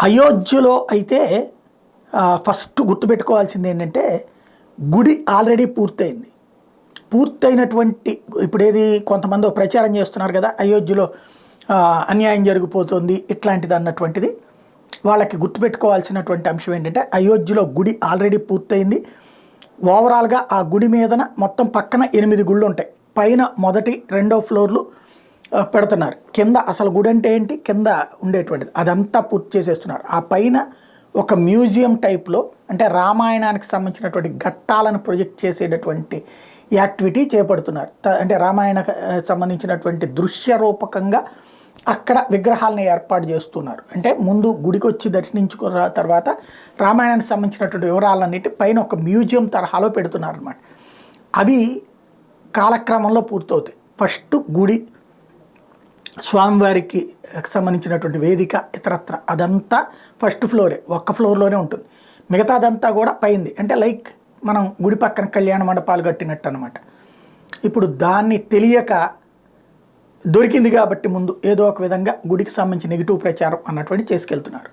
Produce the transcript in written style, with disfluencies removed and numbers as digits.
అయోధ్యలో అయితే ఫస్ట్ గుర్తుపెట్టుకోవాల్సింది ఏంటంటే గుడి ఆల్రెడీ పూర్తయింది. పూర్తయినటువంటి ఇప్పుడేది కొంతమంది ప్రచారం చేస్తున్నారు కదా, అయోధ్యలో అన్యాయం జరిగిపోతుంది ఇట్లాంటిది అన్నటువంటిది. వాళ్ళకి గుర్తుపెట్టుకోవాల్సినటువంటి అంశం ఏంటంటే అయోధ్యలో గుడి ఆల్రెడీ పూర్తయింది. ఓవరాల్గా ఆ గుడి మీదన మొత్తం పక్కన 8 గుళ్ళు ఉంటాయి. పైన మొదటి 2వ ఫ్లోర్లు పెడుతున్నారు. కింద అసలు గుడి అంటే ఏంటి, కింద ఉండేటువంటిది అదంతా పూర్తి చేసేస్తున్నారు. ఆ పైన ఒక మ్యూజియం టైప్లో అంటే రామాయణానికి సంబంధించినటువంటి ఘట్టాలను ప్రొజెక్ట్ చేసేటటువంటి యాక్టివిటీ చేపడుతున్నారు. అంటే రామాయణ సంబంధించినటువంటి దృశ్య రూపకంగా అక్కడ విగ్రహాలను ఏర్పాటు చేస్తున్నారు. అంటే ముందు గుడికి వచ్చి దర్శించుకున్న తర్వాత రామాయణానికి సంబంధించినటువంటి వివరాలన్నిటి పైన ఒక మ్యూజియం తరహాలో పెడుతున్నారు అన్నమాట. అవి కాలక్రమంలో పూర్తవుతాయి. ఫస్ట్ గుడి, స్వామివారికి సంబంధించినటువంటి వేదిక, ఇతరత్ర అదంతా ఫస్ట్ ఫ్లోరే, ఒక్క ఫ్లోర్లోనే ఉంటుంది. మిగతాదంతా కూడా పైంది. అంటే లైక్ మనం గుడి పక్కన కళ్యాణ మండపాలు కట్టినట్టు అనమాట. ఇప్పుడు దాన్ని తెలియక దొరికింది కాబట్టి ముందు ఏదో ఒక విధంగా గుడికి సంబంధించి నెగిటివ్ ప్రచారం అన్నటువంటి చేసుకెళ్తున్నారు.